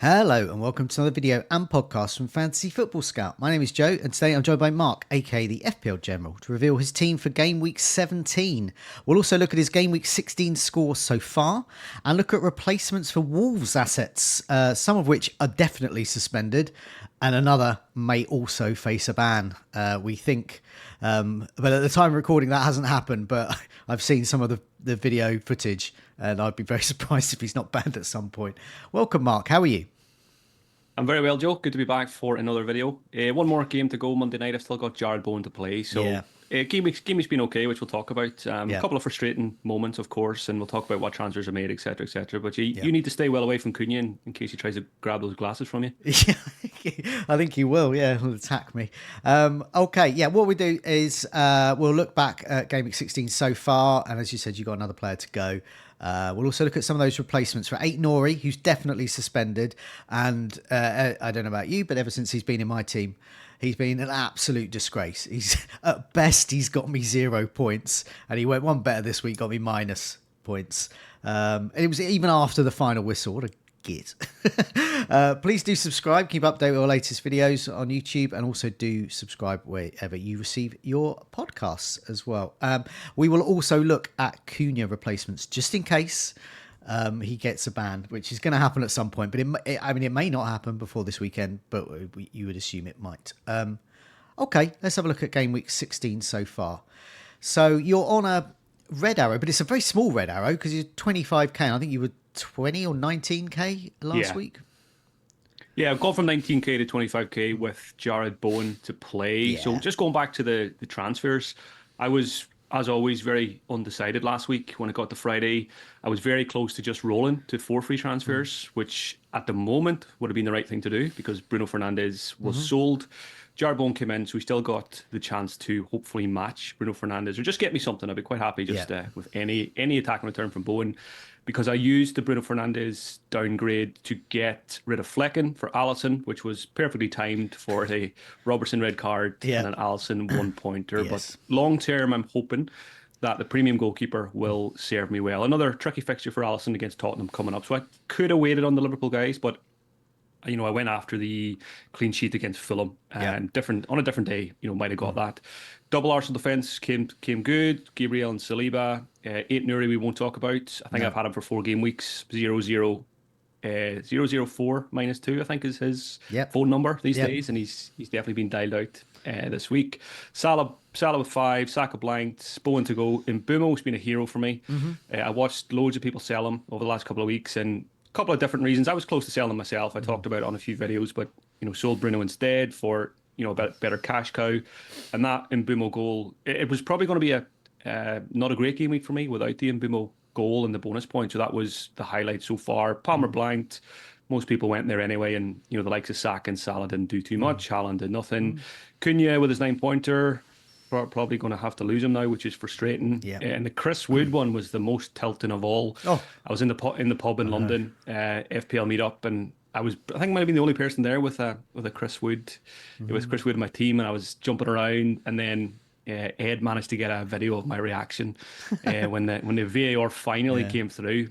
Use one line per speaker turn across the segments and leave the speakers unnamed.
Hello and welcome to another video and podcast from Fantasy Football Scout. My name is Joe and today I'm joined by Mark, aka the FPL General, to reveal his team for Game Week 17. We'll also look at his Game Week 16 score so far and look at replacements for Wolves assets, some of which are definitely suspended and another may also face a ban, we think. But at the time of recording that hasn't happened, but I've seen some of the video footage and I'd be very surprised if he's not banned at some point. Welcome, Mark. How are you?
I'm very well, Joe. Good to be back for another video. One more game to go Monday night. I've still got Jared Bowen to play. So
Yeah.
Game week's been okay, which we'll talk about. A
Yeah.
couple of frustrating moments, of course, and we'll talk about what transfers are made, etc., etc. But
Yeah.
you need to stay well away from Cunha in case he tries to grab those glasses from you.
Yeah, I think he will. Yeah, he'll attack me. Okay, yeah. What we do is we'll look back at Game Week 16 so far, and as you said, you got another player to go. We'll also look at some of those replacements for Ait Nouri, who's definitely suspended. And I don't know about you, but ever since he's been in my team, he's been an absolute disgrace. He's at best he's got me 0 points, and he went one better this week, got me minus points. And it was even after the final whistle. What a git. Please do subscribe, keep updated with our latest videos on YouTube, and also do subscribe wherever you receive your podcasts as well. We will also look at Cunha replacements just in case he gets a ban, which is going to happen at some point, but it may not happen before this weekend, but you would assume it might. Okay, let's have a look at Game Week 16 so far. So you're on a red arrow, but it's a very small red arrow because you're 25k. I think you were 20 or 19k last week.
Yeah, I've gone from 19k to 25k with Jared Bowen to play.
Yeah.
So just going back to the transfers, I was, as always, very undecided last week when it got to Friday. I was very close to just rolling to 4 free transfers, which at the moment would have been the right thing to do because Bruno Fernandes was sold. Jared Bowen came in, so we still got the chance to hopefully match Bruno Fernandes or just get me something. I'd be quite happy just with any attack and return from Bowen, because I used the Bruno Fernandes downgrade to get rid of Flecken for Alisson, which was perfectly timed for a Robertson red card and an Alisson 1-pointer.
Yes.
But long term, I'm hoping that the premium goalkeeper will serve me well. Another tricky fixture for Alisson against Tottenham coming up. So I could have waited on the Liverpool guys, but I went after the clean sheet against Fulham and on a different day, might have got that. Double Arsenal defence came good. Gabriel and Saliba. Ait Nouri we won't talk about. I think I've had him for 4 game weeks. 0-0. 004 -2, I think is his phone number these days, and he's definitely been dialed out this week. Salah with 5, Saka blanked, Bowen to go. And Mbumo's been a hero for me. I watched loads of people sell him over the last couple of weeks, and couple of different reasons. I was close to selling them myself. I talked about it on a few videos, but sold Bruno instead for a better cash cow, and that Mbumo goal. It was probably going to be a not a great game week for me without the Mbumo goal and the bonus point. So that was the highlight so far. Palmer blanked. Most people went there anyway, and the likes of Saka and Salah didn't do too much. Haaland did nothing. Cunha with his 9-pointer. Probably going to have to lose him now, which is frustrating. And the Chris Wood one was the most tilting of all. I was in the pub in London, FPL meetup, and I think I might have been the only person there with a Chris Wood. It was Chris Wood in my team, and I was jumping around, and then Ed managed to get a video of my reaction when the VAR finally came through,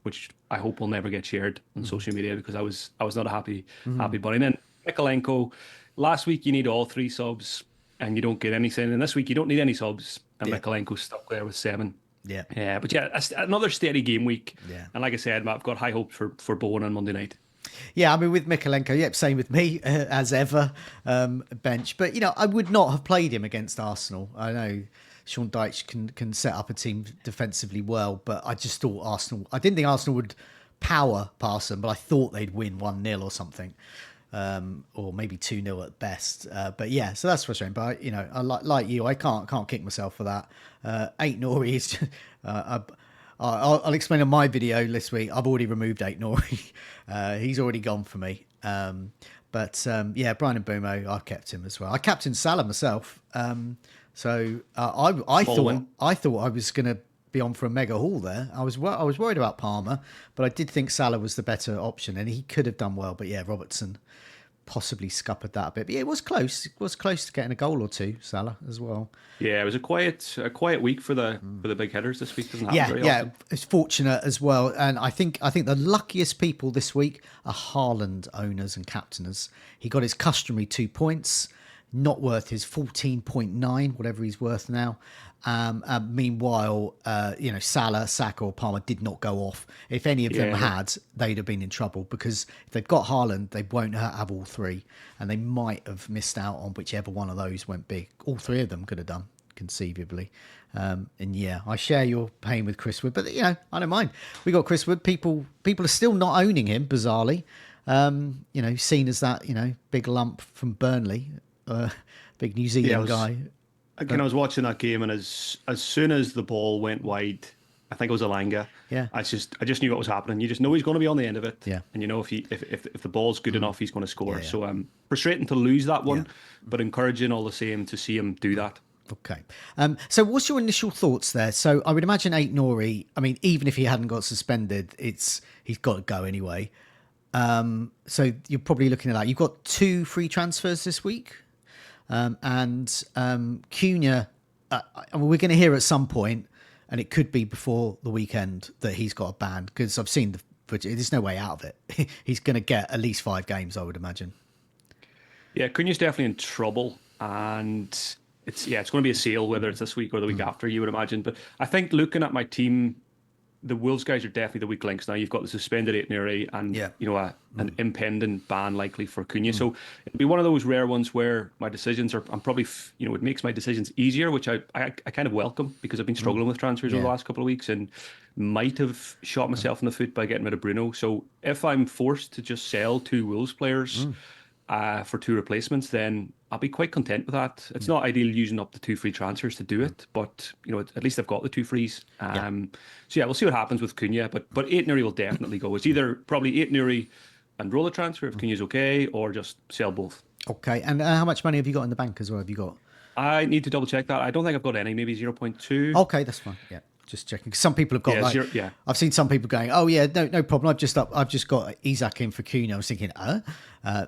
which I hope will never get shared on social media because I was not a happy bunny. And then Mikalenko, last week you need all 3 subs. And you don't get anything. And this week, you don't need any subs. And Mikalenko's stuck there with 7. But another steady game week. And like I said, Matt, I've got high hopes for Bowen on Monday night.
Yeah, I mean, with Mikalenko, same with me, as ever, bench. But, I would not have played him against Arsenal. I know Sean Dyche can set up a team defensively well, but I just thought I didn't think Arsenal would power past them, but I thought they'd win 1-0 or something. Or maybe 2-0 at best. But yeah, so that's frustrating. But I like you, I can't kick myself for that. Ait Nouri is. I'll explain on my video this week. I've already removed Ait Nouri. He's already gone for me. Brian Mbumo, I kept him as well. I captained Salah myself. So I thought I was going to be on for a mega haul there. I was worried about Palmer, but I did think Salah was the better option, and he could have done well. But yeah, Robertson possibly scuppered that a bit. But yeah, it was close. It was close to getting a goal or two, Salah, as well.
Yeah, it was a quiet week for the big hitters this week. Doesn't happen
Yeah,
very
yeah,
often.
it's fortunate as well. And I think the luckiest people this week are Haaland owners and captainers. He got his customary 2 points, not worth his 14.9, whatever he's worth now. Meanwhile, Salah, Saka, or Palmer did not go off. If any of them
Yeah,
had, they'd have been in trouble, because if they've got Haaland, they won't have all three, and they might have missed out on whichever one of those went big. All three of them could have done, conceivably. And yeah, I share your pain with Chris Wood, but I don't mind. We got Chris Wood. People are still not owning him, bizarrely. Seen as that big lump from Burnley, big New Zealand guy.
Again, I was watching that game, and as soon as the ball went wide, I think it was Alanga.
Yeah.
I just knew what was happening. You just know he's going to be on the end of it.
Yeah.
And if the ball's good enough, he's going to score.
Yeah.
So frustrating to lose that one, but encouraging all the same to see him do that.
Okay. So what's your initial thoughts there? So I would imagine Ait-Nouri, I mean, even if he hadn't got suspended, he's got to go anyway. So you're probably looking at that. You've got 2 free transfers this week. And Cunha, we're going to hear at some point, and it could be before the weekend, that he's got a ban, because I've seen the footage. There's no way out of it. He's going to get at least 5 games, I would imagine.
Yeah, Cunha's definitely in trouble, and it's going to be a sale, whether it's this week or the week after, you would imagine. But I think looking at my team, the Wolves guys are definitely the weak links now. You've got the suspended Ait Nouri and an impending ban likely for Cunha. So it'll be one of those rare ones where my decisions are, I'm probably, it makes my decisions easier, which I kind of welcome, because I've been struggling with transfers over the last couple of weeks and might have shot myself in the foot by getting rid of Bruno. So if I'm forced to just sell 2 Wolves players for 2 replacements, then I'll be quite content with that. It's not ideal using up the 2 free transfers to do it, but at least I've got the 2 frees. So yeah, we'll see what happens with Cunha, but Ait Nouri will definitely go. It's either probably Ait Nouri and roll a transfer if Cunha's okay, or just sell both.
Okay, and how much money have you got in the bank as well? Have you got?
I need to double check that. I don't think I've got any, maybe 0.2.
Okay, that's fine. Yeah, just checking. 'Cause some people have got I've seen some people going, oh yeah, no problem. I've just got Isak in for Cunha. I was thinking,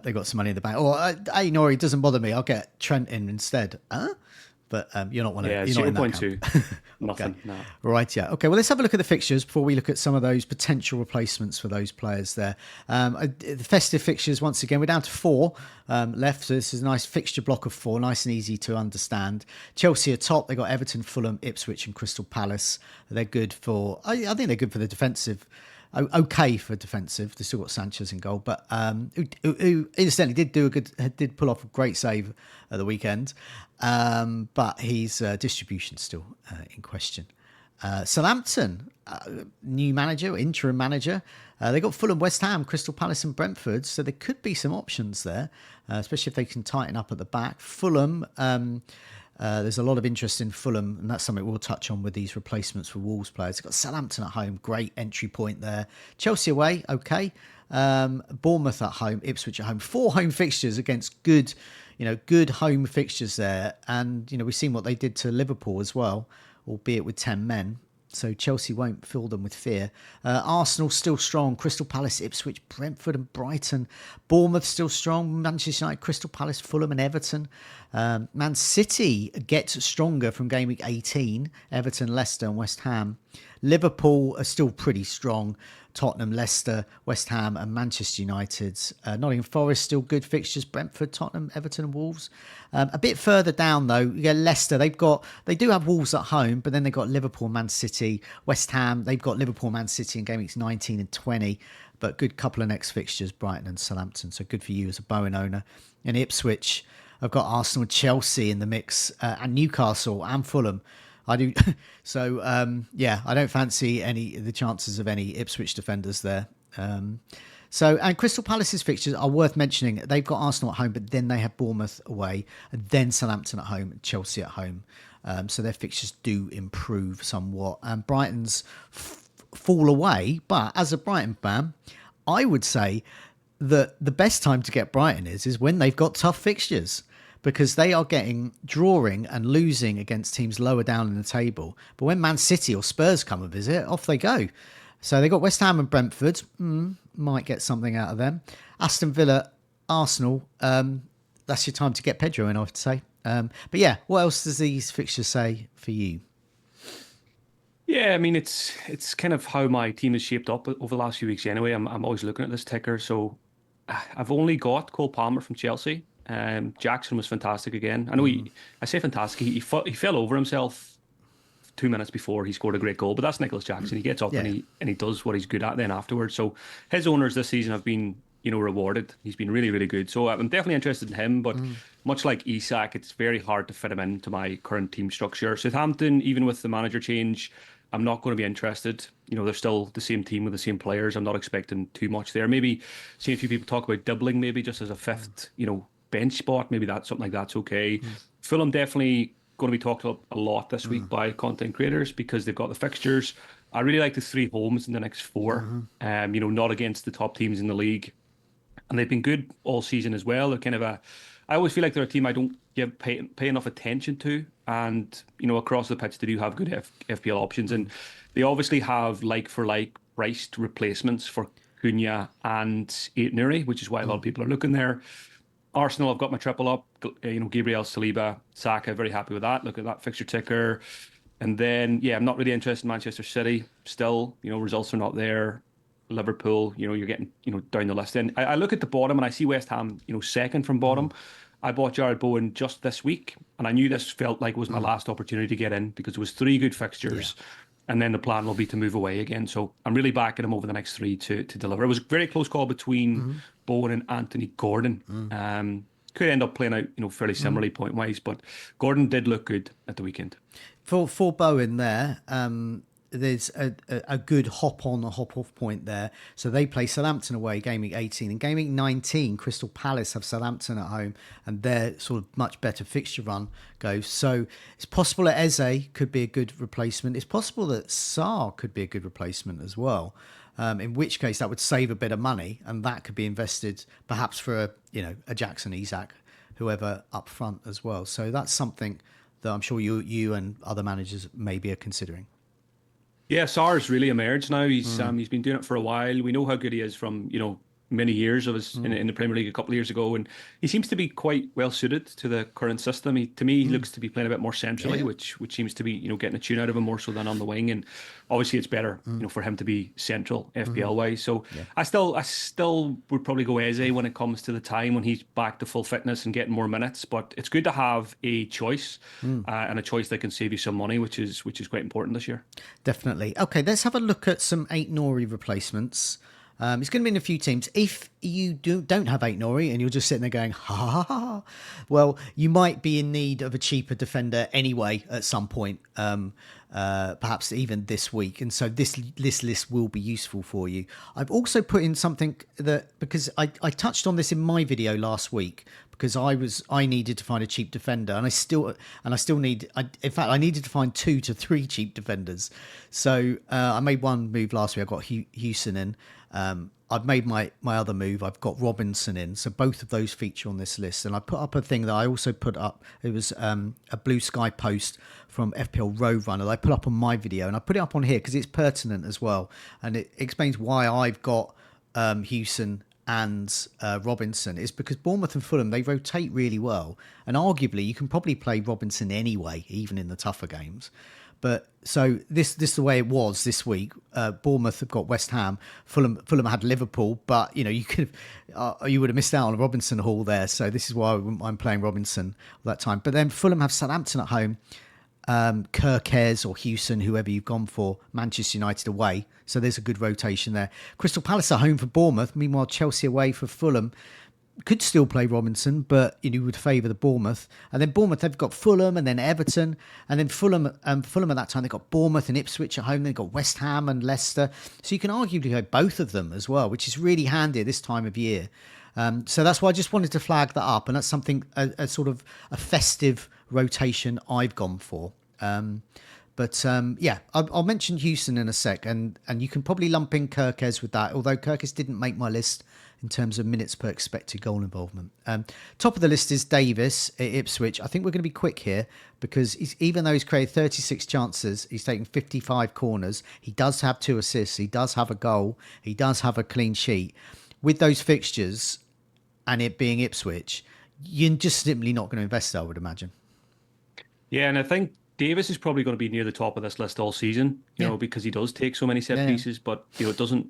they got some money in the bank. Or Ait-Nouri doesn't bother me. I'll get Trent in instead. But you're not one of you're not in that
0.2.
camp.
Nothing.
Okay.
No.
Right, yeah. Okay, well, let's have a look at the fixtures before we look at some of those potential replacements for those players there. The festive fixtures, once again, we're down to 4 left. So this is a nice fixture block of 4, nice and easy to understand. Chelsea are top. They've got Everton, Fulham, Ipswich and Crystal Palace. They're good for, I think they're good for the defensive. Okay for defensive. They still got Sanchez in goal, but who incidentally did pull off a great save at the weekend. But his distribution still in question. Southampton, new manager, interim manager. They got Fulham, West Ham, Crystal Palace and Brentford, so there could be some options there, especially if they can tighten up at the back. Fulham, there's a lot of interest in Fulham, and that's something we'll touch on with these replacements for Wolves players. They've got Southampton at home, great entry point there. Chelsea away, okay. Bournemouth at home, Ipswich at home. 4 home fixtures against good home fixtures there. And, we've seen what they did to Liverpool as well, albeit with 10 men. So Chelsea won't fill them with fear. Arsenal still strong. Crystal Palace, Ipswich, Brentford and Brighton. Bournemouth still strong. Manchester United, Crystal Palace, Fulham and Everton. Man City gets stronger from game week 18. Everton, Leicester and West Ham. Liverpool are still pretty strong. Tottenham, Leicester, West Ham and Manchester United. Nottingham Forest still good fixtures. Brentford, Tottenham, Everton and Wolves. A bit further down though, you get Leicester. They do have Wolves at home, but then they've got Liverpool, Man City, West Ham. They've got Liverpool, Man City in game weeks 19 and 20. But good couple of next fixtures, Brighton and Southampton. So good for you as a Bowen owner. And Ipswich, I've got Arsenal and Chelsea in the mix, and Newcastle and Fulham. I do. So, I don't fancy the chances of any Ipswich defenders there. And Crystal Palace's fixtures are worth mentioning. They've got Arsenal at home, but then they have Bournemouth away, and then Southampton at home and Chelsea at home. So their fixtures do improve somewhat. And Brighton's fall away, but as a Brighton fan, I would say that the best time to get Brighton is when they've got tough fixtures, because they are drawing and losing against teams lower down in the table. But when Man City or Spurs come and visit, off they go. So they got West Ham and Brentford. Might get something out of them. Aston Villa Arsenal, that's your time to get Pedro in, I would say. But yeah, what else does these fixtures say for you?
Yeah, I mean it's kind of how my team is shaped up over the last few weeks anyway. I'm always looking at this ticker. So I've only got Cole Palmer from Chelsea. Jackson was fantastic again. I know I say fantastic. He fell over himself 2 minutes before he scored a great goal, but that's Nicholas Jackson. He gets up and
Yeah.
he does what he's good at then afterwards. So his owners this season have been rewarded. He's been really really good. So I'm definitely interested in him, but much like Isak, it's very hard to fit him into my current team structure. Southampton, even with the manager change, I'm not going to be interested. They're still the same team with the same players. I'm not expecting too much there. Maybe seeing a few people talk about doubling, maybe just as a fifth, bench spot. Maybe that's something like that's okay. Fulham definitely going to be talked up a lot this week by content creators because they've got the fixtures. I really like the three homes in the next four. Not against the top teams in the league, and they've been good all season as well. They're kind of I always feel like they're a team I don't pay enough attention to, and across the pitch they do have good FPL options, and they obviously have like for like priced replacements for Cunha and Ait-Nouri, which is why a lot of people are looking there. Arsenal, I've got my triple up. Gabriel, Saliba, Saka, very happy with that. Look at that fixture ticker. And then, yeah, I'm not really interested in Manchester City. Still, results are not there. Liverpool, you're getting, down the list. And I look at the bottom and I see West Ham, second from bottom. I bought Jared Bowen just this week, and I knew this felt like was my last opportunity to get in because it was three good fixtures. And then the plan will be to move away again. So I'm really backing him over the next three to deliver. It was a very close call between Bowen and Anthony Gordon. Could end up playing out, fairly similarly point wise, but Gordon did look good at the weekend.
For Bowen there, there's a good hop on, a hop off point there. So they play Southampton away, game week 18. And game week 19, Crystal Palace have Southampton at home, and their sort of much better fixture run goes. So it's possible that Eze could be a good replacement. It's possible that Sarr could be a good replacement as well. In which case that would save a bit of money, and that could be invested perhaps for a Jackson, Isak, whoever up front as well. So that's something that I'm sure you and other managers maybe are considering.
Yeah, Sarr's really emerged now. He's been doing it for a while. We know how good he is from many years of his in the Premier League a couple of years ago, and he seems to be quite well suited to the current system. To me, he looks to be playing a bit more centrally, which seems to be getting a tune out of him more so than on the wing. And obviously, it's better for him to be central FPL wise. So I still would probably go Eze when it comes to the time when he's back to full fitness and getting more minutes. But it's good to have a choice and a choice that can save you some money, which is quite important this year.
Definitely. Okay, let's have a look at some Ait-Nouri replacements. It's going to be in a few teams. If you don't have Ait-Nouri and you're just sitting there going, ha, ha, ha, ha, well, you might be in need of a cheaper defender anyway at some point, perhaps even this week. And so this list will be useful for you. I've also put in something that, because I touched on this in my video last week, because I needed to find a cheap defender, and I still need. In fact, I needed to find 2 to 3 cheap defenders. So I made one move last week. I got Houston in. I've made my other move. I've got Robinson in. So both of those feature on this list. And I put up a thing that I also put up. It was a Blue Sky post from FPL Roadrunner that I put up on my video, and I put it up on here because it's pertinent as well, and it explains why I've got Houston and Robinson. Is because Bournemouth and Fulham, they rotate really well, and arguably you can probably play Robinson anyway, even in the tougher games. But so this is the way it was this week. Bournemouth have got West Ham. Fulham had Liverpool, but you would have missed out on a Robinson haul there. So this is why I'm playing Robinson all that time. But then Fulham have Southampton at home, Kirkes or Houston, whoever you've gone for, Manchester United away. So there's a good rotation there. Crystal Palace at home for Bournemouth. Meanwhile, Chelsea away for Fulham. Could still play Robinson, but you would favour the Bournemouth. And then Bournemouth, they've got Fulham and then Everton. And then Fulham at that time, they've got Bournemouth and Ipswich at home. They've got West Ham and Leicester. So you can arguably go both of them as well, which is really handy at this time of year. So that's why I just wanted to flag that up. And that's something, a sort of a festive rotation I've gone for. But I'll mention Houston in a sec, and you can probably lump in Kirkes with that, although Kirkes didn't make my list in terms of minutes per expected goal involvement. Top of the list is Davis at Ipswich. I think we're going to be quick here because even though he's created 36 chances, he's taken 55 corners. He does have 2 assists. He does have a goal. He does have a clean sheet. With those fixtures, and it being Ipswich, you're just simply not going to invest there, I would imagine.
Yeah, and I think Davis is probably going to be near the top of this list all season,
Yeah.
because he does take so many set
Yeah.
pieces, but it doesn't,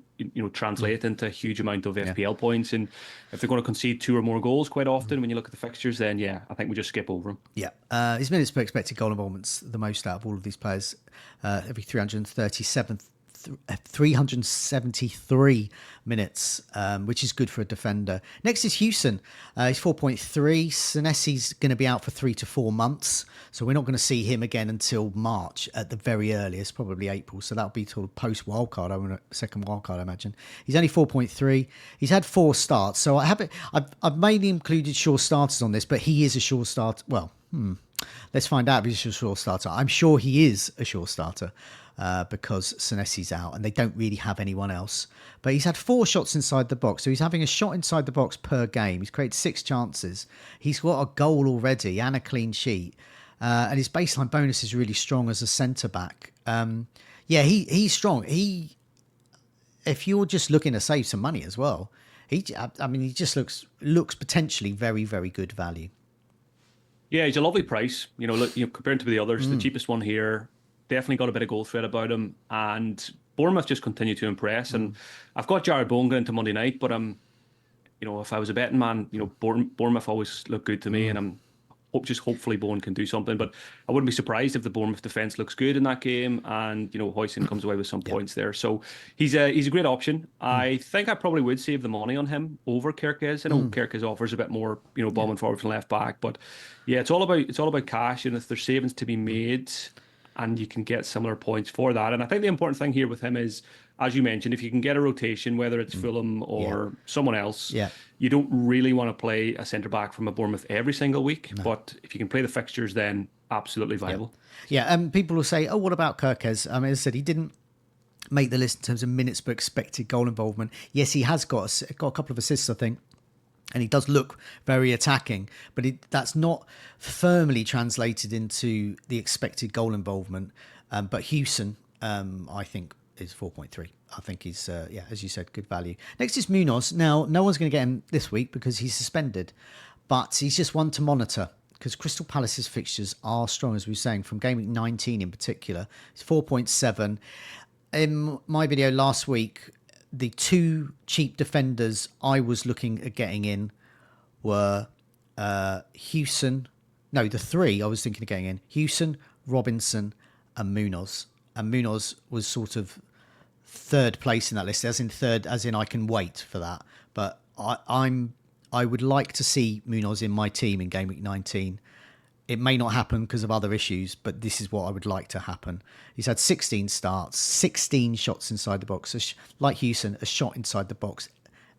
translate into a huge amount of
Yeah.
FPL points. And if they're going to concede two or more goals quite often, when you look at the fixtures, then yeah, I think we just skip over him.
Yeah. His minutes per expected goal involvement's the most out of all of these players. Every 373 minutes, which is good for a defender. Next is Hewson. He's 4.3. Senesi's going to be out for 3 to 4 months. So we're not going to see him again until March at the very earliest, probably April. So that'll be sort of post wildcard, second wildcard, I imagine. He's only 4.3. He's had 4 starts. So I've mainly included sure starters on this, but he is a sure start. Well, let's find out if he's a sure starter. I'm sure he is a sure starter because Senesi's out and they don't really have anyone else. But he's had 4 shots inside the box. So he's having a shot inside the box per game. He's created 6 chances. He's got a goal already and a clean sheet. And his baseline bonus is really strong as a centre-back. He's strong. If you're just looking to save some money as well, he just looks potentially very, very good value.
Yeah, he's a lovely price. Look, compared to the others, the cheapest one here, definitely got a bit of goal threat about him. And Bournemouth just continue to impress. And I've got Jared Bowen going into Monday night, but if I was a betting man, Bournemouth always look good to me, and I'm hopefully Bowen can do something. But I wouldn't be surprised if the Bournemouth defence looks good in that game, and Huijsen comes away with some points there. So he's a great option. I think I probably would save the money on him over Kerkez. I know Kerkez offers a bit more, bombing forward from left back, but yeah, it's all about cash, and if there's savings to be made, and you can get similar points for that. And I think the important thing here with him is, as you mentioned, if you can get a rotation, whether it's Fulham or someone else, you don't really want to play a centre-back from a Bournemouth every single week. No. But if you can play the fixtures, then absolutely viable.
Yeah, people will say, oh, what about Kerkez? As I said, he didn't make the list in terms of minutes per expected goal involvement. Yes, he has got a couple of assists, I think. And he does look very attacking, but that's not firmly translated into the expected goal involvement. But Hewson, I think, is 4.3. I think he's, as you said, good value. Next is Munoz. Now, no one's going to get him this week because he's suspended, but he's just one to monitor because Crystal Palace's fixtures are strong, as we were saying, from Game Week 19 in particular. It's 4.7. In my video last week, the 2 cheap defenders I was looking at getting in were Hewson. No, the 3 I was thinking of getting in: Hewson, Robinson, and Munoz. And Munoz was sort of third place in that list, as in I can wait for that. But I would like to see Munoz in my team in Game Week 19. It may not happen because of other issues, but this is what I would like to happen. He's had 16 starts, 16 shots inside the box. Like Hewson, a shot inside the box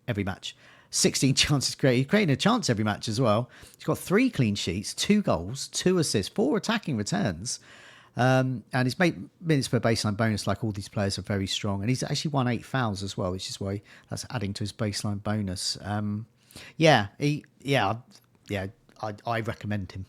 every match. 16 chances created. He's creating a chance every match as well. He's got 3 clean sheets, 2 goals, 2 assists, 4 attacking returns. And his minutes per baseline bonus, like all these players, are very strong. And he's actually won 8 fouls as well, which is why that's adding to his baseline bonus. I recommend him.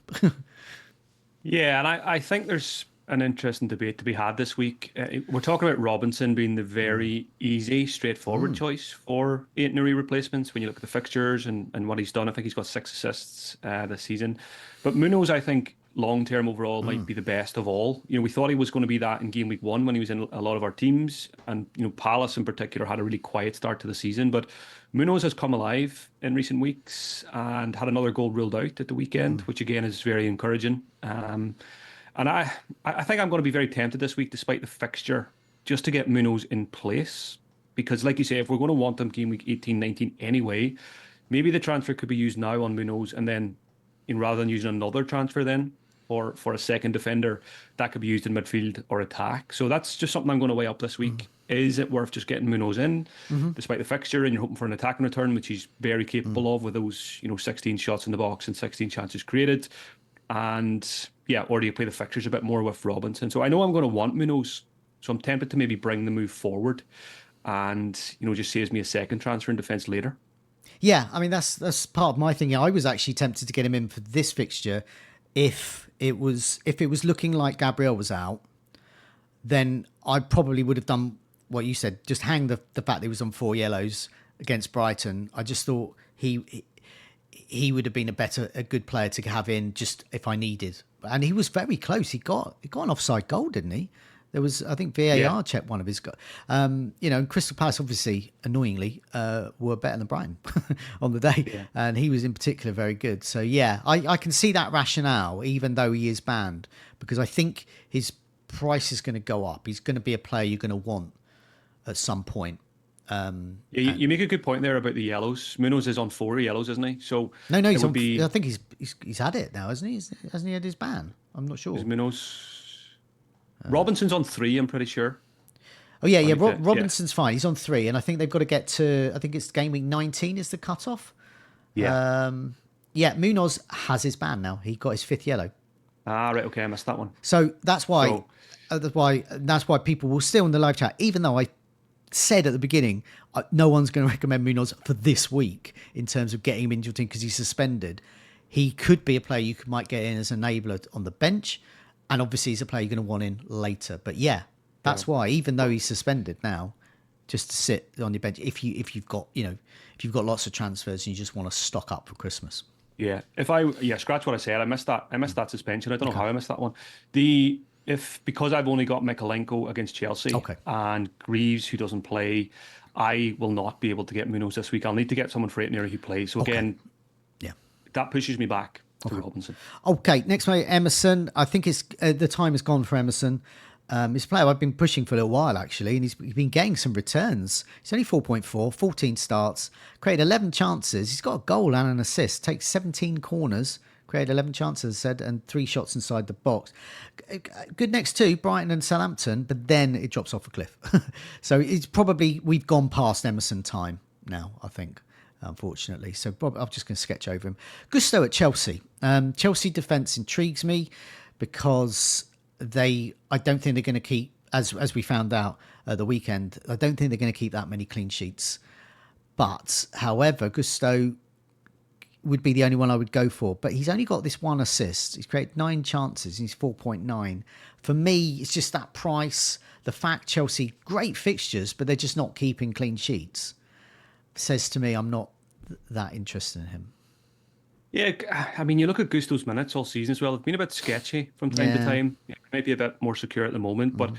Yeah, and I think there's an interesting debate to be had this week. We're talking about Robinson being the very easy, straightforward choice for Ait Nouri replacements when you look at the fixtures and what he's done. I think he's got 6 assists this season. But Munoz, I think, long-term overall might be the best of all. We thought he was going to be that in Game Week 1 when he was in a lot of our teams. And, Palace in particular had a really quiet start to the season. But Munoz has come alive in recent weeks and had another goal ruled out at the weekend, which again is very encouraging. And I think I'm going to be very tempted this week, despite the fixture, just to get Munoz in place. Because like you say, if we're going to want them Game Week 18, 19 anyway, maybe the transfer could be used now on Munoz, and then rather than using another transfer then for a second defender, that could be used in midfield or attack. So that's just something I'm going to weigh up this week. Is it worth just getting Munoz in, despite the fixture, and you're hoping for an attacking return, which he's very capable of with those 16 shots in the box and 16 chances created? And yeah, or do you play the fixtures a bit more with Robinson? So I know I'm going to want Munoz, so I'm tempted to maybe bring the move forward and just saves me a second transfer in defence later.
Yeah, I mean that's part of my thinking. I was actually tempted to get him in for this fixture if it was looking like Gabriel was out, then I probably would have done what you said, just hang the fact that he was on 4 yellows against Brighton. I just thought he would have been a good player to have in just if I needed. And he was very close. He got an offside goal, didn't he? There was, I think, VAR checked one of his. And Crystal Palace obviously, annoyingly, were better than Brighton on the day, and he was in particular very good. So yeah, I can see that rationale, even though he is banned, because I think his price is going to go up. He's going to be a player you're going to want at some point.
You make a good point there about the yellows. Munoz is on 4 yellows, isn't he? So
No,
it
he's
would
on.
be
I think he's had it now, hasn't he? Hasn't he had his ban? I'm not sure.
is Munoz. Robinson's on 3, I'm pretty sure.
Oh yeah. Robinson's fine. He's on 3, and I think they've got to get to. I think it's game week 19 is the cutoff.
Yeah.
Munoz has his ban now. He got his 5th yellow.
Right. Okay, I missed that one.
So that's why. That's why people will still in the live chat, even though I said at the beginning, no one's going to recommend Munoz for this week in terms of getting him into your team because he's suspended. He could be a player you might get in as an enabler on the bench, and obviously he's a player you're going to want in later. But yeah, that's why, even though he's suspended now, just to sit on your bench if you've got lots of transfers and you just want to stock up for Christmas.
Yeah. Scratch what I said. I missed that suspension. I don't know how I missed that one. Because I've only got Mikalenko against Chelsea and Greaves, who doesn't play, I will not be able to get Munoz this week. I'll need to get someone for Ait Nouri who plays. So again, that pushes me back to Robinson. Okay,
next play, Emerson. I think it's the time has gone for Emerson. He's a player I've been pushing for a little while, actually, and he's been getting some returns. He's only 4.4, 14 starts, created 11 chances. He's got a goal and an assist, takes 17 corners, created 11 chances, as I said, and 3 shots inside the box. Good next to Brighton and Southampton, but then it drops off a cliff. So it's probably, we've gone past Emerson time now, I think, unfortunately. So I'm just going to sketch over him. Gusto at Chelsea. Chelsea defence intrigues me because I don't think they're going to keep, as we found out at the weekend, I don't think they're going to keep that many clean sheets. But, however, Gusto would be the only one I would go for. But he's only got this 1 assist. He's created 9 chances. He's 4.9. For me, it's just that price. The fact Chelsea, great fixtures, but they're just not keeping clean sheets, says to me I'm not that interested in him.
Yeah, I mean, you look at Gusto's minutes all season as well. It's been a bit sketchy from time to time. Maybe a bit more secure at the moment. But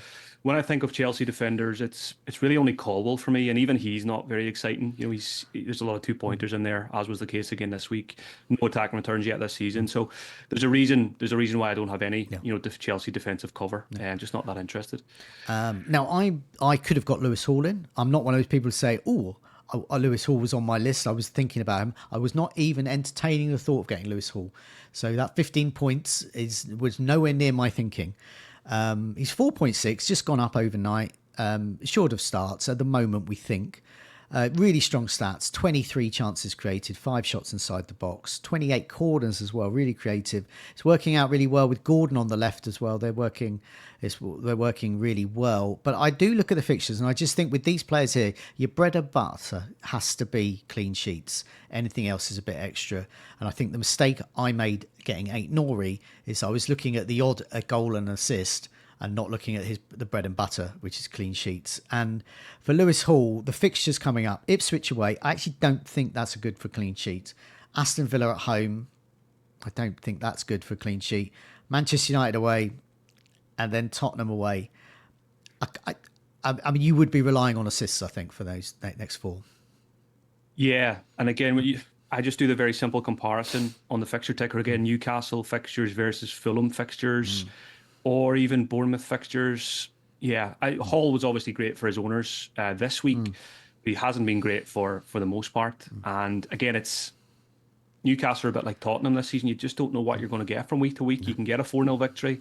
when I think of Chelsea defenders, it's really only Caldwell for me, and even he's not very exciting. There's a lot of 2-pointers in there, as was the case again this week. No attacking returns yet this season, so there's a reason why I don't have any Chelsea defensive cover, and just not that interested.
Now I could have got Lewis Hall in. I'm not one of those people who say, Lewis Hall was on my list. I was thinking about him. I was not even entertaining the thought of getting Lewis Hall. So that 15 points was nowhere near my thinking. He's 4.6, just gone up overnight. Short of starts at the moment, we think. Really strong stats, 23 chances created, 5 shots inside the box, 28 corners as well, really creative. It's working out really well with Gordon on the left as well. They're working really well. But I do look at the fixtures and I just think with these players here, your bread and butter has to be clean sheets. Anything else is a bit extra. And I think the mistake I made getting Ait-Nouri is I was looking at the odd goal and assist and not looking at the bread and butter, which is clean sheets. And for Lewis Hall, the fixtures coming up, Ipswich away, I actually don't think that's a good for clean sheet. Aston Villa at home, I don't think that's good for clean sheet. Manchester United away, and then Tottenham away. I mean, you would be relying on assists, I think, for those next 4.
Yeah, and again, I just do the very simple comparison on the fixture ticker again, Newcastle fixtures versus Fulham fixtures. Or even Bournemouth fixtures. Yeah, Hall was obviously great for his owners this week. But he hasn't been great for the most part. And again, it's Newcastle are a bit like Tottenham this season. You just don't know what you're going to get from week to week. You can get a 4-0 victory,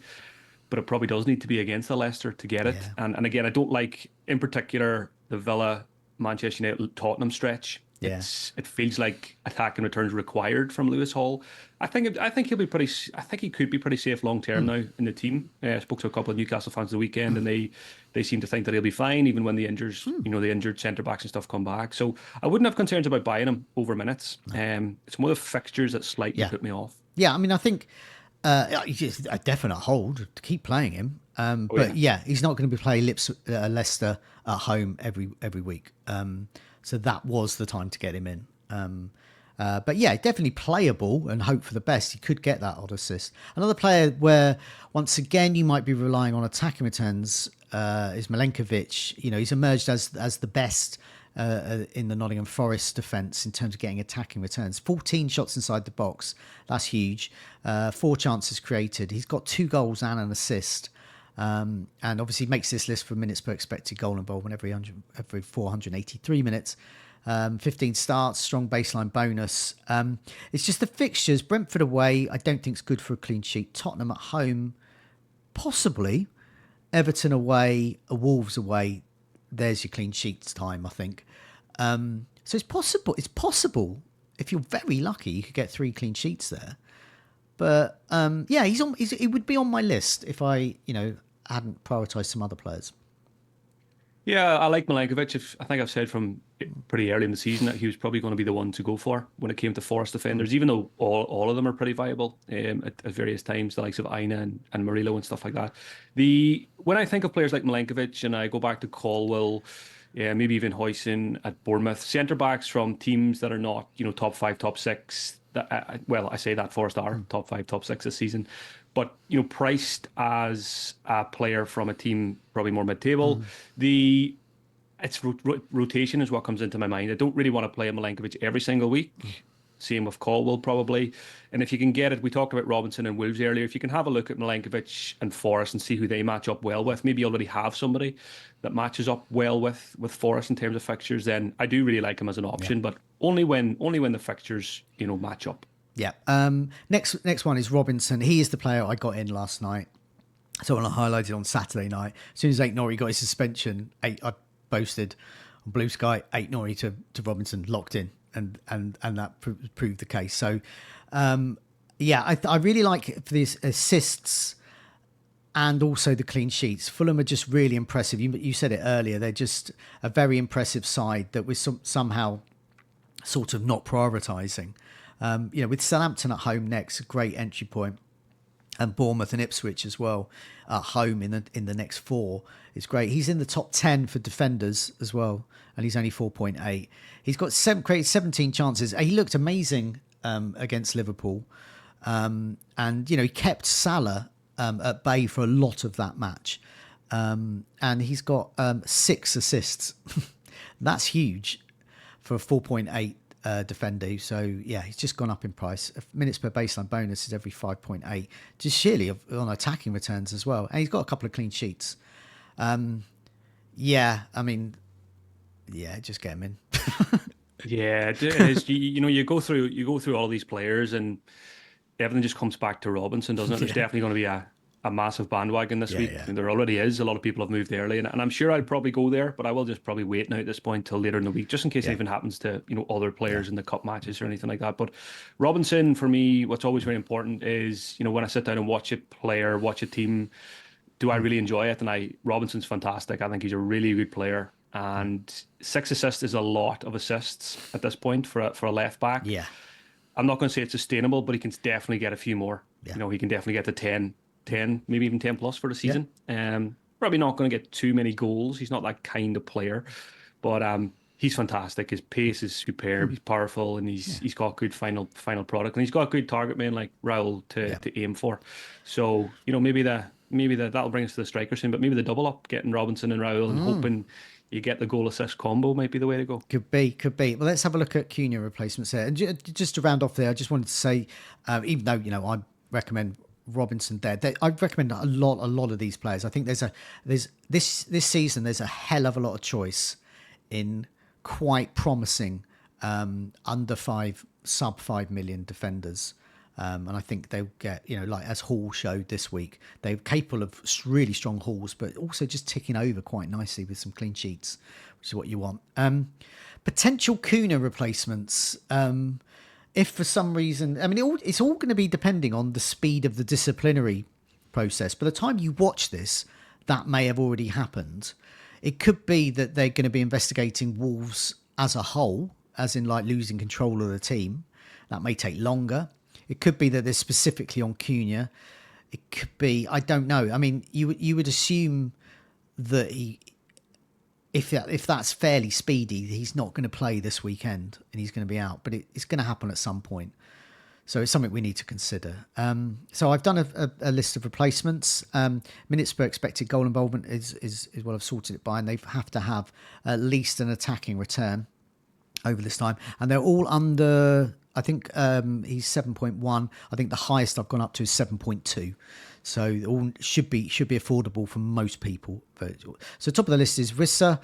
but it probably does need to be against the Leicester to get it. And again, I don't like, in particular, the Villa, Manchester United, Tottenham stretch. It feels like attack and returns required from Lewis Hall. I think he'll be pretty. I think he could be pretty safe long term now in the team. I spoke to a couple of Newcastle fans the weekend, and they seem to think that he'll be fine even when the injured centre backs and stuff come back. So I wouldn't have concerns about buying him over minutes. It's more the fixtures that slightly put me off.
Yeah, I mean, I think it's a definite hold to keep playing him. But he's not going to be playing Leicester at home every week. So that was the time to get him in. But yeah, definitely playable and hope for the best. He could get that odd assist. Another player where, once again, you might be relying on attacking returns is Milenkovic. You know, he's emerged as the best in the Nottingham Forest defence in terms of getting attacking returns. 14 shots inside the box. That's huge. 4 chances created. He's got 2 goals and an assist. And obviously makes this list for minutes per expected goal involvement every 483 minutes. 15 starts, strong baseline bonus. It's just the fixtures. Brentford away, I don't think it's good for a clean sheet. Tottenham at home, possibly. Everton away, Wolves away. There's your clean sheets time, I think. So it's possible. It's possible. If you're very lucky, you could get 3 clean sheets there. But yeah, he would be on my list if I, hadn't prioritised some other players.
Yeah, I like Milenkovic. I think I've said from pretty early in the season that he was probably going to be the one to go for when it came to Forest defenders, even though all of them are pretty viable at various times, the likes of Aina and Murillo and stuff like that. When I think of players like Milenkovic and I go back to Colwill, yeah, maybe even Huijsen at Bournemouth, centre backs from teams that are not, top 5, top 6. Well, I say that Forest are top 5, top 6 this season, but priced as a player from a team probably more mid-table. It's rotation is what comes into my mind. I don't really want to play a Milenkovic every single week. Same with Colwill probably. And if you can get it, we talked about Robinson and Wolves earlier. If you can have a look at Milenkovic and Forest and see who they match up well with, maybe you already have somebody that matches up well with Forest in terms of fixtures, then I do really like him as an option, but only when the fixtures, match up.
Yeah. Next one is Robinson. He is the player I got in last night. So when I highlighted on Saturday night, as soon as Ait-Nouri got his suspension, I posted on Blue Sky Ait-Nouri to Robinson locked in, and that proved the case. So yeah, I really like for these assists and also the clean sheets. Fulham are just really impressive. You said it earlier; they're just a very impressive side that we're somehow sort of not prioritising. With Southampton at home next, a great entry point, and Bournemouth and Ipswich as well at home in the next 4 is great. He's in the top 10 for defenders as well, and he's only 4.8. He's got created 17 chances. He looked amazing against Liverpool, and he kept Salah at bay for a lot of that match, and he's got 6 assists. That's huge for a 4.8 defender. So yeah, he's just gone up in price. Minutes per baseline bonus is every 5.8, just sheerly on attacking returns as well, and he's got a couple of clean sheets. Yeah, I mean, yeah, just get him in.
Yeah, it is. You go through all of these players and everything just comes back to Robinson, doesn't it? There's definitely going to be a massive bandwagon this week.
Yeah.
And there already is. A lot of people have moved early, and I'm sure I'd probably go there, but I will just probably wait now at this point till later in the week, just in case anything happens to other players in the cup matches or anything like that. But Robinson, for me, what's always very important is when I sit down and watch a player, watch a team, do I really enjoy it? And Robinson's fantastic. I think he's a really good player. And 6 assists is a lot of assists at this point for a left back.
Yeah.
I'm not going to say it's sustainable, but he can definitely get a few more.
Yeah.
He can definitely get to 10, maybe even 10 plus for the season. Probably not going to get too many goals. He's not that kind of player, but he's fantastic. His pace is superb. He's powerful, and he's got good final product, and he's got good target men like Raul to aim for. So maybe that'll bring us to the striker soon, but maybe the double up, getting Robinson and Raul and hoping you get the goal assist combo might be the way to go.
Could be. Well, let's have a look at Cunha replacements there. And just to round off there, I just wanted to say, even though I recommend Robinson there, I recommend a lot of these players. I think there's this season there's a hell of a lot of choice in quite promising under 5, sub 5 million defenders. And I think they'll get, like as Hall showed this week, they're capable of really strong hauls, but also just ticking over quite nicely with some clean sheets, which is what you want. Potential Cunha replacements. If for some reason, I mean, it's all going to be depending on the speed of the disciplinary process. By the time you watch this, that may have already happened. It could be that they're going to be investigating Wolves as a whole, as in like losing control of the team. That may take longer. It could be that they're specifically on Cunha. It could be, I don't know. I mean, you would assume that if that's fairly speedy, he's not going to play this weekend and he's going to be out. But it's going to happen at some point. So it's something we need to consider. So I've done a list of replacements. Minutes per expected goal involvement is what I've sorted it by, and they have to have at least an attacking return over this time. And they're all under, I think he's 7.1. I think the highest I've gone up to is 7.2. So all should be affordable for most people. So top of the list is Rissa.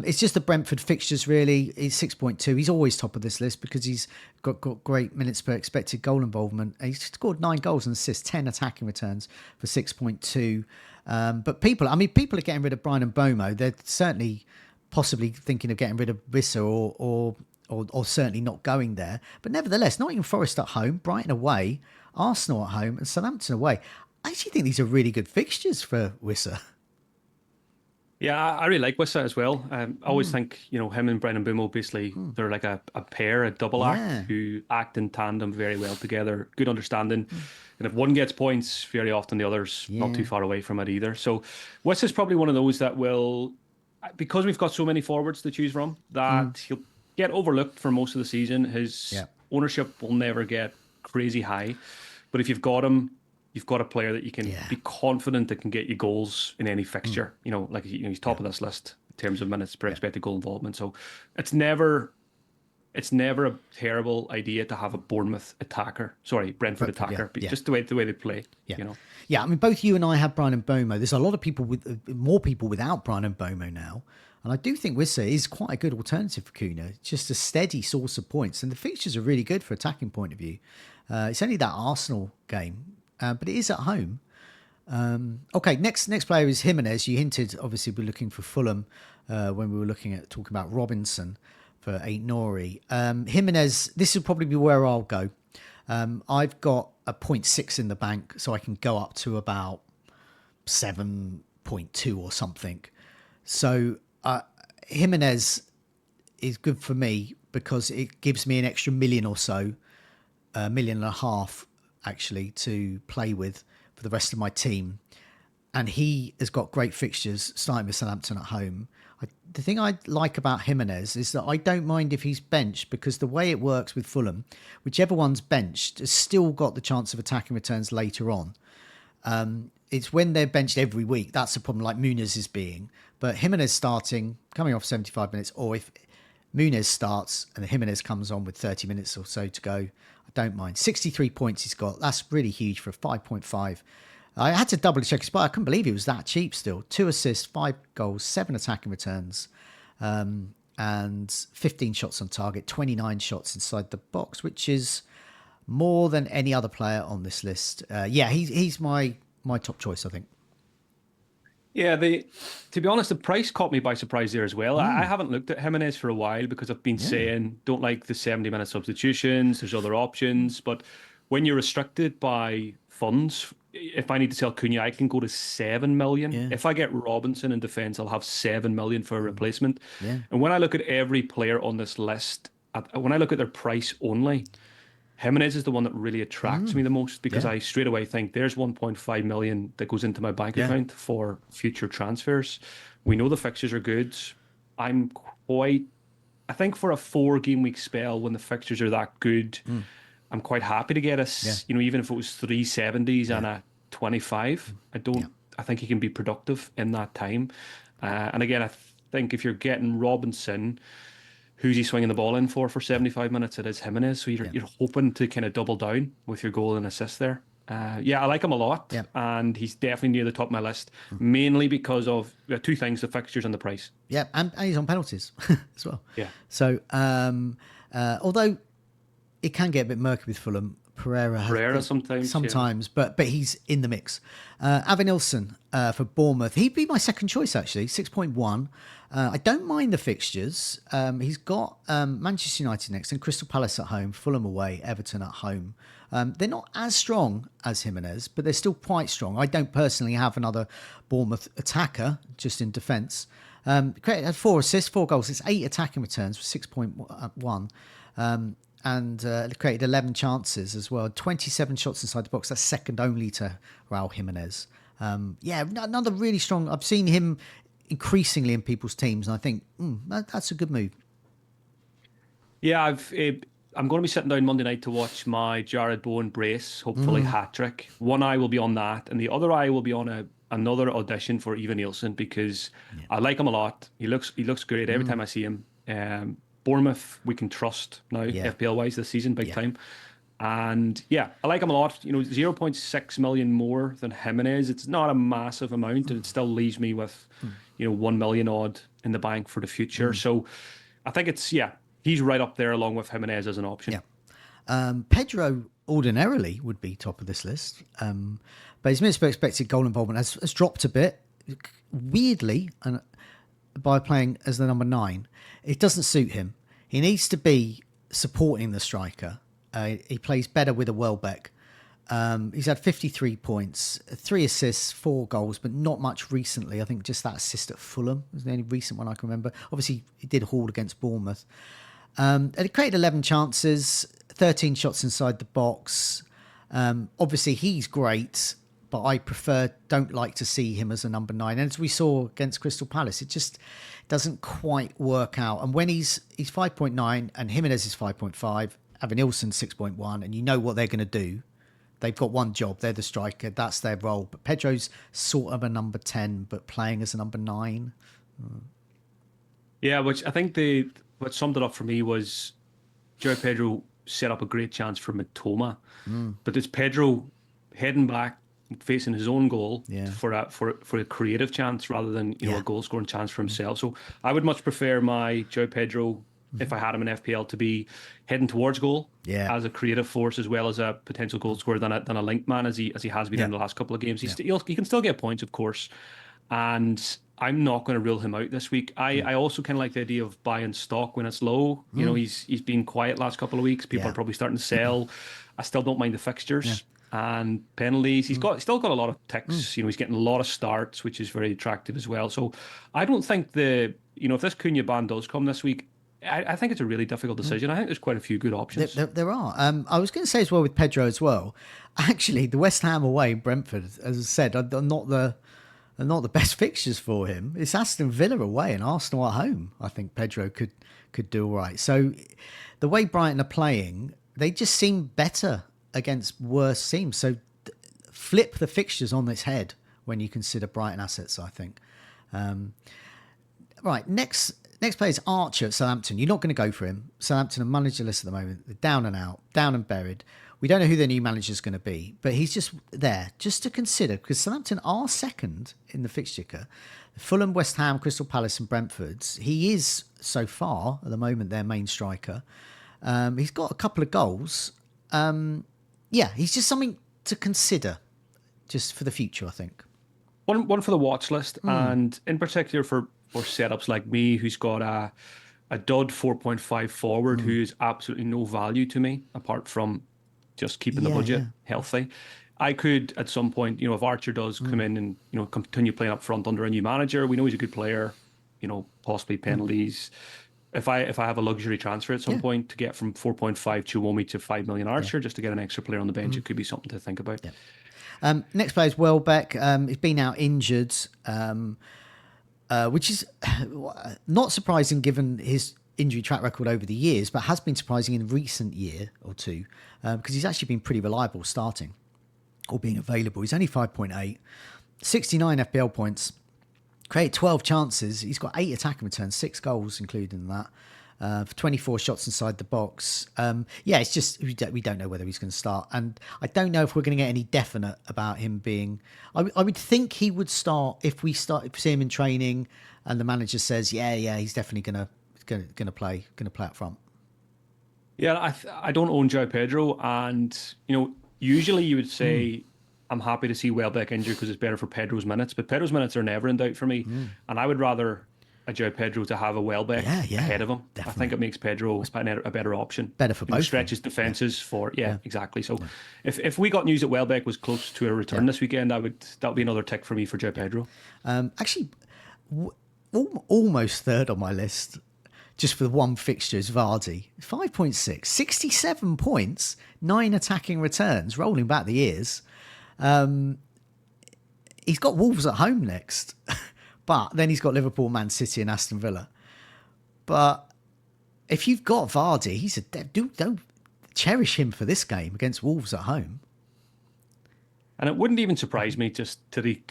It's just the Brentford fixtures really. He's 6.2. He's always top of this list because he's got great minutes per expected goal involvement. He's scored 9 goals and assists, 10 attacking returns for 6.2. But people are getting rid of Brian and Bomo. They're certainly possibly thinking of getting rid of Rissa or certainly not going there. But nevertheless, Nottingham Forest at home, Brighton away, Arsenal at home, and Southampton away. I actually think these are really good fixtures for Wissa.
Yeah, I really like Wissa as well. I always think, him and Brennan Bumo, basically, they're like a pair, a double act, who act in tandem very well together, good understanding. And if one gets points, very often the other's not too far away from it either. So Wissa's probably one of those that will, because we've got so many forwards to choose from, that he'll get overlooked for most of the season. His ownership will never get crazy high. But if you've got him, you've got a player that you can be confident that can get you goals in any fixture. He's top of this list in terms of minutes per expected goal involvement. So it's never a terrible idea to have a Brentford attacker, just the way they play.
Yeah, I mean, both you and I have Brian and Bomo. There's a lot of people more people without Brian and Bomo now. And I do think Wissa is quite a good alternative for Cunha. It's just a steady source of points. And the fixtures are really good for attacking point of view. It's only that Arsenal game, but it is at home. Okay, next player is Jimenez. You hinted, obviously, we're looking for Fulham when we were talking about Robinson for Ait-Nouri. Jimenez, this will probably be where I'll go. I've got a 0.6 in the bank, so I can go up to about 7.2 or something. So Jimenez is good for me because it gives me an extra million or so, $1.5 million actually, to play with for the rest of my team. And he has got great fixtures, starting with Southampton at home. The thing I like about Jimenez is that I don't mind if he's benched, because the way it works with Fulham, whichever one's benched has still got the chance of attacking returns later on. It's when they're benched every week, that's a problem, like Muniz is being. But Jimenez starting, coming off 75 minutes, or if Muniz starts and Jimenez comes on with 30 minutes or so to go, I don't mind. 63 points he's got. That's really huge for a 5.5. I had to double check his spot. I couldn't believe he was that cheap still. 2 assists, 5 goals, 7 attacking returns, and 15 shots on target, 29 shots inside the box, which is more than any other player on this list. He's my top choice, I think.
Yeah, to be honest, the price caught me by surprise there as well. I haven't looked at Jimenez for a while because I've been saying don't like the 70-minute substitutions. There's other options, but when you're restricted by funds, if I need to sell Cunha, I can go to 7 million. Yeah. If I get Robinson in defence, I'll have 7 million for a replacement. Yeah. And when I look at every player on this list, when I look at their price only, Jimenez is the one that really attracts me the most, because I straight away think there's 1.5 million that goes into my bank account for future transfers. We know the fixtures are good. I think for a 4-game week spell, when the fixtures are that good, I'm quite happy to get even if it was 370s and a 25. I think he can be productive in that time. And again, I think if you're getting Robinson, who's he swinging the ball in for 75 minutes? It is Jimenez. So you're hoping to kind of double down with your goal and assist there. I like him a lot. Yeah. And he's definitely near the top of my list, mainly because of 2 things, the fixtures and the price.
Yeah, and he's on penalties as well.
Yeah.
So, although it can get a bit murky with Fulham, Pereira sometimes, but he's in the mix. Avin Nilsson for Bournemouth. He'd be my second choice, actually, 6.1. I don't mind the fixtures. He's got Manchester United next and Crystal Palace at home, Fulham away, Everton at home. They're not as strong as Jimenez, but they're still quite strong. I don't personally have another Bournemouth attacker, just in defence. Had 4 assists, 4 goals. It's 8 attacking returns for 6.1. And created 11 chances as well. 27 shots inside the box. That's second only to Raul Jimenez. Another really strong. I've seen him. increasingly in people's teams, and I think that's a good move.
Yeah, I'm going to be sitting down Monday night to watch my Jared Bowen brace, hopefully hat trick. One eye will be on that, and the other eye will be on another audition for Ivan Nielsen because I like him a lot. He looks great every time I see him. Bournemouth we can trust now FPL wise this season big time. And yeah, I like him a lot. 0.6 million more than Jimenez. It's not a massive amount, and it still leaves me with 1 million odd in the bank for the future. So I think he's right up there along with Jimenez as an option.
Pedro ordinarily would be top of this list, but his minutes per expected goal involvement has dropped a bit, weirdly, and by playing as the number 9. It doesn't suit him. He needs to be supporting the striker. He plays better with a Welbeck. He's had 53 points, 3 assists, 4 goals, but not much recently. I think just that assist at Fulham was the only recent one I can remember. Obviously, he did haul against Bournemouth. And he created 11 chances, 13 shots inside the box. Obviously, he's great, but I don't like to see him as a number 9. And as we saw against Crystal Palace, it just doesn't quite work out. And when he's 5.9 and Jimenez is 5.5, Evan Nielsen 6.1, and you know what they're going to do. They've got one job. They're the striker. That's their role. But Pedro's sort of a number 10, but playing as a number 9.
Yeah, which I think what summed it up for me was João Pedro set up a great chance for Mitoma. But it's Pedro heading back, facing his own goal for a creative chance rather than a goal scoring chance for himself. So I would much prefer my João Pedro, if I had him in FPL, to be heading towards goal as a creative force as well as a potential goal scorer than a link man as he has been in the last couple of games. He can still get points, of course, and I'm not going to rule him out this week. I also kind of like the idea of buying stock when it's low. He's been quiet last couple of weeks. People are probably starting to sell. I still don't mind the fixtures and penalties. He's still got a lot of ticks. He's getting a lot of starts, which is very attractive as well. So I don't think if this Cunha ban does come this week, I think it's a really difficult decision. I think there's quite a few good options.
There are. I was going to say as well with Pedro as well. Actually, the West Ham away, Brentford, as I said, are not the best fixtures for him. It's Aston Villa away and Arsenal at home. I think Pedro could do all right. So the way Brighton are playing, they just seem better against worse teams. So flip the fixtures on its head when you consider Brighton assets, I think. Right, next player is Archer at Southampton. You're not going to go for him. Southampton are managerless at the moment. They're down and out, down and buried. We don't know who their new manager is going to be, but he's just there, just to consider, because Southampton are second in the fixture. Fulham, West Ham, Crystal Palace and Brentford. He is, so far, at the moment, their main striker. He's got a couple of goals. He's just something to consider, just for the future, I think.
One for the watch list, and in particular for setups like me, who's got a dud 4.5 forward, who is absolutely no value to me, apart from just keeping the budget healthy. I could, at some point, if Archer does come in and, continue playing up front under a new manager, we know he's a good player, possibly penalties. If I have a luxury transfer at some point to get from 4.5 Chiwomi to 5 million Archer, just to get an extra player on the bench, it could be something to think about.
Next player is Welbeck. He's been out injured, which is not surprising given his injury track record over the years, but has been surprising in recent year or two, because he's actually been pretty reliable starting or being available. He's only 5.8, 69 FPL points, created 12 chances. He's got 8 attacking returns, 6 goals included in that, for 24 shots inside the box. It's just we don't know whether he's going to start, and I don't know if we're going to get any definite about him being. I would think he would start if we see him in training, and the manager says, he's definitely going to play up front.
Yeah, I don't own João Pedro, and usually you would say I'm happy to see Welbeck injured because it's better for Pedro's minutes, but Pedro's minutes are never in doubt for me, and I would rather a João Pedro to have a Welbeck ahead of him. Definitely. I think it makes Pedro a better option.
Better for both.
Stretches defenses for exactly. So if we got news that Welbeck was close to a return this weekend, that would be another tick for me for João Pedro.
Actually, almost third on my list. Just for the one fixture is Vardy. 5.6, 67 points, 9 attacking returns, rolling back the years. He's got Wolves at home next. But then he's got Liverpool, Man City, and Aston Villa. But if you've got Vardy, he's a don't cherish him for this game against Wolves at home.
And it wouldn't even surprise me just till he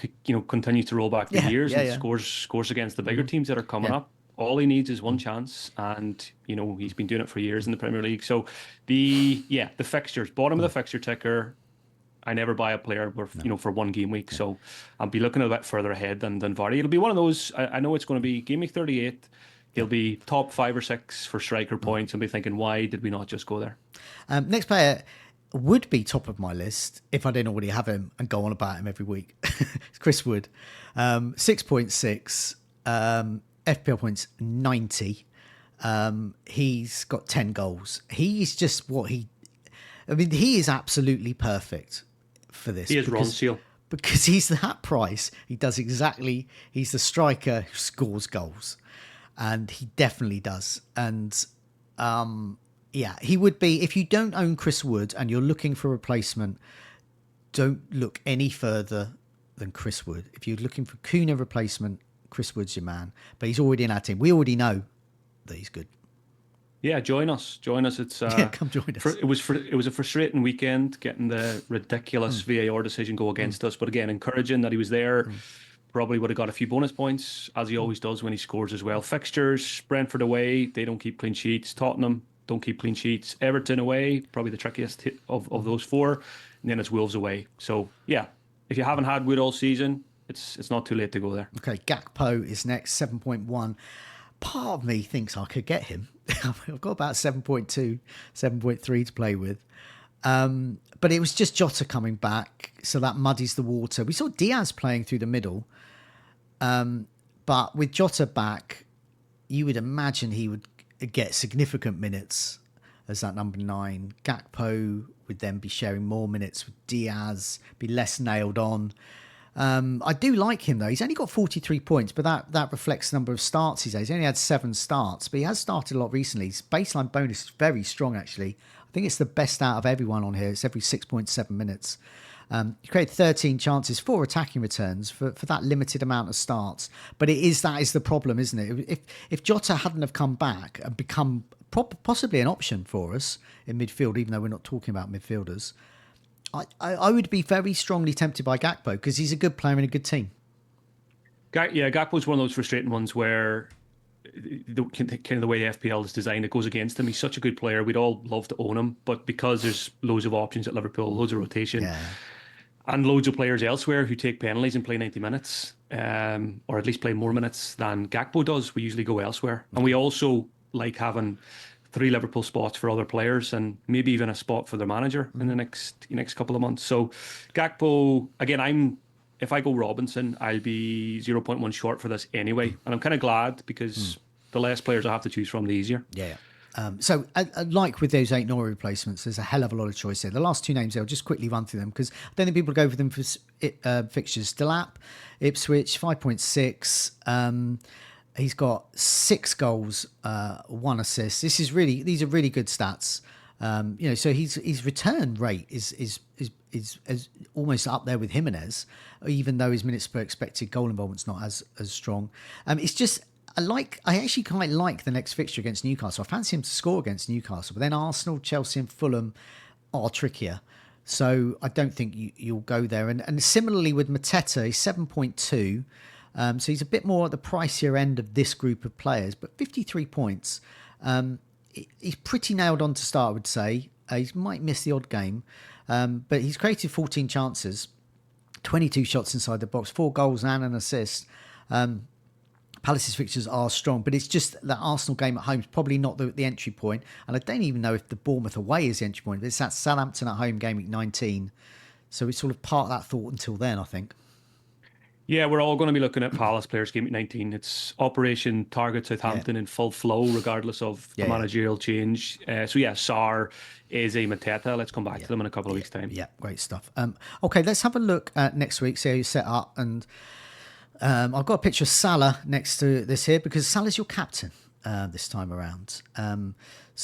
continue to roll back the years and scores against the bigger teams that are coming up. All he needs is one chance, and he's been doing it for years in the Premier League. So the fixtures, bottom of the fixture ticker. I never buy a player for one game week, so I'll be looking a bit further ahead than Vardy. It'll be one of those. I know it's going to be game week 38. He'll be top 5 or 6 for striker points. I'll be thinking, why did we not just go there?
Next player would be top of my list if I didn't already have him and go on about him every week. It's Chris Wood, 6.6 FPL points, 90. He's got 10 goals. He's just he is absolutely perfect for this.
He is Ron Seal.
Because he's that price. He's the striker who scores goals. And he definitely does. And he would be, if you don't own Chris Wood and you're looking for a replacement, don't look any further than Chris Wood. If you're looking for Cunha replacement, Chris Wood's your man. But he's already in our team. We already know that he's good.
Yeah, join us. It's
come join us.
It was a frustrating weekend getting the ridiculous VAR decision go against us. But again, encouraging that he was there. Probably would have got a few bonus points, as he always does when he scores as well. Fixtures, Brentford away, they don't keep clean sheets. Tottenham don't keep clean sheets. Everton away, probably the trickiest of those 4. And then it's Wolves away. So, yeah, if you haven't had Wood all season, it's not too late to go there.
Okay, Gakpo is next, 7.1. Part of me thinks I could get him. I've got about 7.2, 7.3 to play with. But it was just Jota coming back, so that muddies the water. We saw Diaz playing through the middle. But with Jota back, you would imagine he would get significant minutes as that number 9. Gakpo would then be sharing more minutes with Diaz, be less nailed on. I do like him, though. He's only got 43 points, but that reflects the number of starts he's had. He's only had 7 starts, but he has started a lot recently. His baseline bonus is very strong, actually. I think it's the best out of everyone on here. It's every 6.7 minutes. He created 13 chances, 4 attacking returns for that limited amount of starts. But that is the problem, isn't it? If Jota hadn't have come back and become possibly an option for us in midfield, even though we're not talking about midfielders, I would be very strongly tempted by Gakpo because he's a good player in a good team.
Gakpo's one of those frustrating ones where kind of the way FPL is designed, it goes against him. He's such a good player. We'd all love to own him, but because there's loads of options at Liverpool, loads of rotation, and loads of players elsewhere who take penalties and play 90 minutes, or at least play more minutes than Gakpo does, we usually go elsewhere. And we also like having 3 Liverpool spots for other players and maybe even a spot for their manager in the next couple of months. So Gakpo, again, if I go Robinson, I'll be 0.1 short for this anyway. And I'm kind of glad because the less players I have to choose from, the easier.
Yeah. So like with those Ait Nouri replacements, there's a hell of a lot of choice here. The last 2 names, I'll just quickly run through them because I don't think people go for them for fixtures. Delap, Ipswich, 5.6. He's got 6 goals, 1 assist. These are really good stats. So his return rate is almost up there with Jimenez, even though his minutes per expected goal involvement's not as strong. It's just I actually quite like the next fixture against Newcastle. I fancy him to score against Newcastle, but then Arsenal, Chelsea, and Fulham are trickier. So I don't think you'll go there. And similarly with Mateta, he's 7.2. So he's a bit more at the pricier end of this group of players, but 53 points. He's pretty nailed on to start, I would say. He might miss the odd game, but he's created 14 chances, 22 shots inside the box, 4 goals and an assist. Palace's fixtures are strong, but it's just that Arsenal game at home is probably not the entry point. And I don't even know if the Bournemouth away is the entry point. But it's that Southampton at home game week 19. So it's sort of part of that thought until then, I think.
Yeah, we're all going to be looking at Palace players game week 19. It's Operation Target Southampton in full flow, regardless of the managerial change. Sarr is a Mateta. Let's come back to them in a couple of weeks' time. Yeah,
great stuff. Okay, let's have a look at next week, see how you set up. And I've got a picture of Salah next to this here because Salah's your captain this time around. Do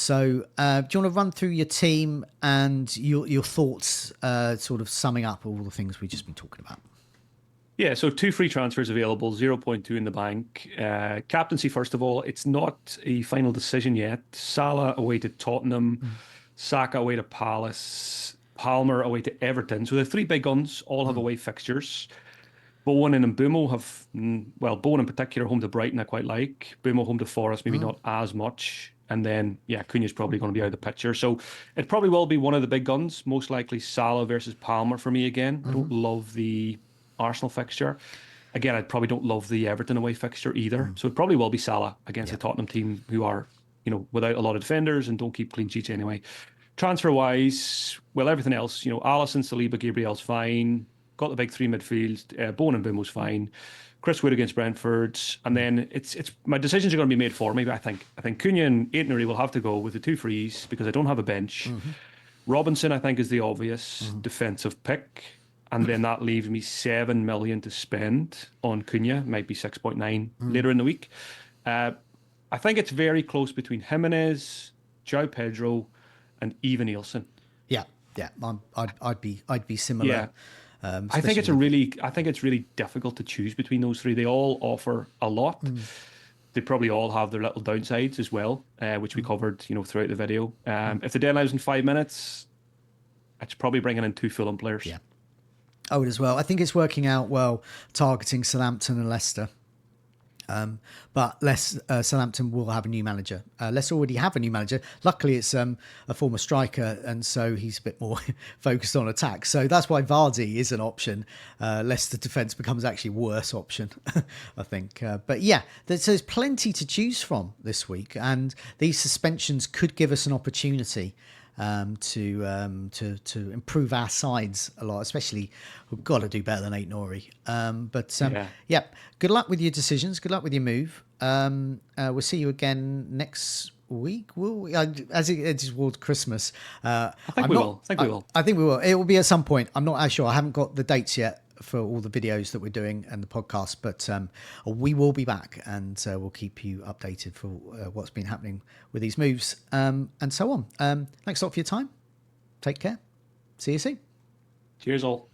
you want to run through your team and your thoughts, sort of summing up all the things we've just been talking about?
Yeah, so 2 free transfers available, 0.2 in the bank. Captaincy, first of all, it's not a final decision yet. Salah away to Tottenham, Saka away to Palace, Palmer away to Everton. So the 3 big guns all have away fixtures. Bowen and Mbumo have, well, Bowen in particular, home to Brighton, I quite like. Mbumo home to Forest, maybe not as much. And then, yeah, Cunha's probably going to be out of the picture. So it probably will be one of the big guns, most likely Salah versus Palmer for me again. I don't love the Arsenal fixture. Again, I probably don't love the Everton away fixture either. So it probably will be Salah against the Tottenham team who are, without a lot of defenders and don't keep clean sheets anyway. Transfer wise, well, everything else, Alisson, Saliba, Gabriel's fine. Got the big 3 midfield. Bowen and Bimo's fine. Chris Wood against Brentford, and then it's my decisions are going to be made for me. But I think Cunha and Ait-Nouri will have to go with the 2 frees because I don't have a bench. Robinson, I think, is the obvious defensive pick, and then that leaves me 7 million to spend on Cunha. Might be 6.9 later in the week. I think it's very close between Jimenez, João Pedro, and even Nielsen.
Yeah, yeah, I'd be similar.
Yeah. I think it's really difficult to choose between those 3. They all offer a lot. They probably all have their little downsides as well, which we covered, throughout the video. If the deadline was in 5 minutes, it's probably bringing in 2 Fulham players.
Yeah, I would as well. I think it's working out well targeting Southampton and Leicester. But Southampton will have a new manager. Leicester already have a new manager. Luckily, it's a former striker, and so he's a bit more focused on attack. So that's why Vardy is an option. Leicester defence becomes actually a worse option, I think. But yeah, there's plenty to choose from this week, and these suspensions could give us an opportunity to improve our sides a lot. Especially, we've got to do better than Ait-Nouri. Yeah, good luck with your decisions. Good luck with your move. We'll see you again next week. Will we? As it edges towards Christmas.
I think we will.
I think we will. It will be at some point. I'm not as sure. I haven't got the dates yet for all the videos that we're doing and the podcast, but we will be back, and we'll keep you updated for what's been happening with these moves and so on. Thanks a lot for your time. Take care. See you soon.
Cheers all.